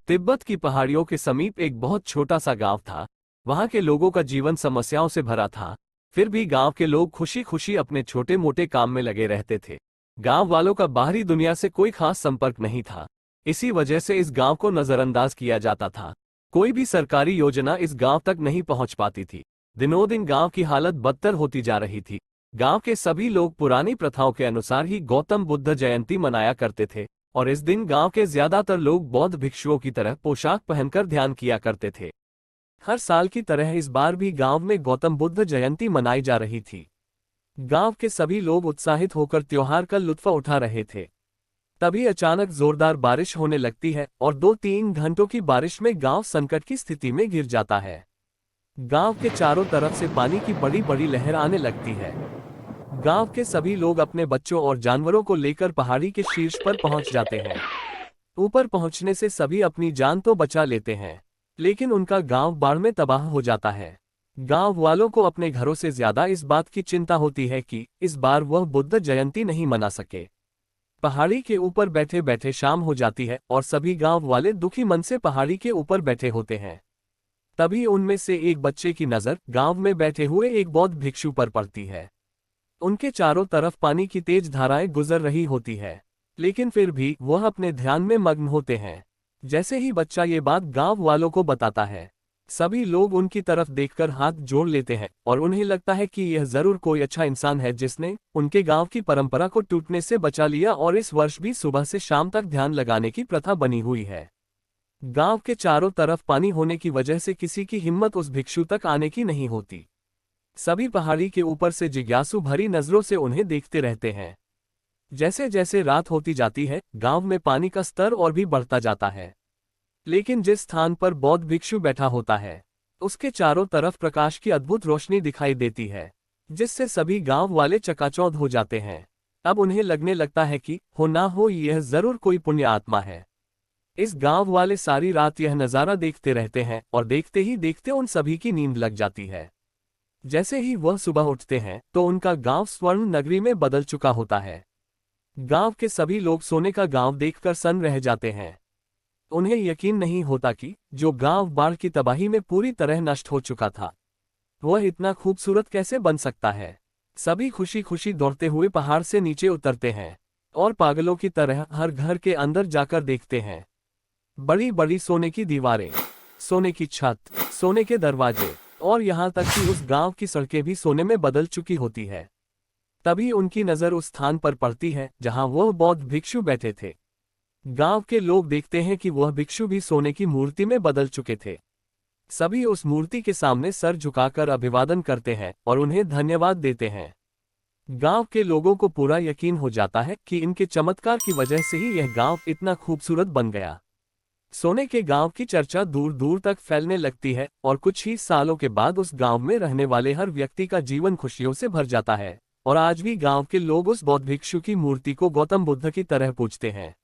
तिब्बत की पहाड़ियों के समीप एक बहुत छोटा सा गांव था। वहां के लोगों का जीवन समस्याओं से भरा था। फिर भी गांव के लोग खुशी खुशी अपने छोटे मोटे काम में लगे रहते थे। गांव वालों का बाहरी दुनिया से कोई खास संपर्क नहीं था। इसी वजह से इस गांव को नजरअंदाज किया जाता था। कोई भी सरकारी योजना इस गांव तक नहीं पहुंच पाती थी। दिनों दिन गांव की हालत बदतर होती जा रही थी। गांव के सभी लोग पुरानी प्रथाओं के अनुसार ही गौतम बुद्ध जयंती मनाया करते थे, और इस दिन गांव के ज्यादातर लोग बौद्ध भिक्षुओं की तरह पोशाक पहनकर ध्यान किया करते थे। हर साल की तरह इस बार भी गांव में गौतम बुद्ध जयंती मनाई जा रही थी। गांव के सभी लोग उत्साहित होकर त्योहार का लुत्फ उठा रहे थे। तभी अचानक जोरदार बारिश होने लगती है और 2-3 घंटों की बारिश में गांव संकट की स्थिति में गिर जाता है। गांव के चारों तरफ से पानी की बड़ी बड़ी लहर आने लगती है। गांव के सभी लोग अपने बच्चों और जानवरों को लेकर पहाड़ी के शीर्ष पर पहुंच जाते हैं। ऊपर पहुंचने से सभी अपनी जान तो बचा लेते हैं, लेकिन उनका गांव बाढ़ में तबाह हो जाता है। गांव वालों को अपने घरों से ज्यादा इस बात की चिंता होती है कि इस बार वह बुद्ध जयंती नहीं मना सके। पहाड़ी के ऊपर बैठे बैठे शाम हो जाती है और सभी गांव वाले दुखी मन से पहाड़ी के ऊपर बैठे होते हैं। तभी उनमें से एक बच्चे की नजर गांव में बैठे हुए एक बौद्ध भिक्षु पर पड़ती है। उनके चारों तरफ पानी की तेज धाराएं गुजर रही होती है, लेकिन फिर भी वह अपने ध्यान में मग्न होते हैं। जैसे ही बच्चा ये बात गांव वालों को बताता है, सभी लोग उनकी तरफ देखकर हाथ जोड़ लेते हैं और उन्हें लगता है कि यह जरूर कोई अच्छा इंसान है जिसने उनके गांव की परंपरा को टूटने से बचा लिया, और इस वर्ष भी सुबह से शाम तक ध्यान लगाने की प्रथा बनी हुई है। गांव के चारों तरफ पानी होने की वजह से किसी की हिम्मत उस भिक्षु तक आने की नहीं होती। सभी पहाड़ी के ऊपर से जिज्ञासु भरी नजरों से उन्हें देखते रहते हैं। जैसे जैसे रात होती जाती है, गांव में पानी का स्तर और भी बढ़ता जाता है। लेकिन जिस स्थान पर बौद्ध भिक्षु बैठा होता है, उसके चारों तरफ प्रकाश की अद्भुत रोशनी दिखाई देती है, जिससे सभी गांव वाले चकाचौंध हो जाते हैं। अब उन्हें लगने लगता है कि हो ना हो यह जरूर कोई पुण्य आत्मा है। इस गांव वाले सारी रात यह नज़ारा देखते रहते हैं और देखते ही देखते उन सभी की नींद लग जाती है। जैसे ही वह सुबह उठते हैं तो उनका गांव स्वर्ण नगरी में बदल चुका होता है। गांव के सभी लोग सोने का गांव देखकर सन्न रह जाते हैं। उन्हें यकीन नहीं होता कि जो गांव बाढ़ की तबाही में पूरी तरह नष्ट हो चुका था, वह इतना खूबसूरत कैसे बन सकता है। सभी खुशी खुशी दौड़ते हुए पहाड़ से नीचे उतरते हैं और पागलों की तरह हर घर के अंदर जाकर देखते हैं। बड़ी बड़ी सोने की दीवारें, सोने की छत, सोने के दरवाजे, और यहाँ तक कि उस गांव की सड़कें भी सोने में बदल चुकी होती है। तभी उनकी नज़र उस स्थान पर पड़ती है जहां वह बौद्ध भिक्षु बैठे थे। गांव के लोग देखते हैं कि वह भिक्षु भी सोने की मूर्ति में बदल चुके थे। सभी उस मूर्ति के सामने सर झुकाकर अभिवादन करते हैं और उन्हें धन्यवाद देते हैं। गांव के लोगों को पूरा यकीन हो जाता है कि इनके चमत्कार की वजह से ही यह गांव इतना खूबसूरत बन गया। सोने के गांव की चर्चा दूर दूर तक फैलने लगती है और कुछ ही सालों के बाद उस गांव में रहने वाले हर व्यक्ति का जीवन खुशियों से भर जाता है। और आज भी गांव के लोग उस बौद्ध भिक्षु की मूर्ति को गौतम बुद्ध की तरह पूजते हैं।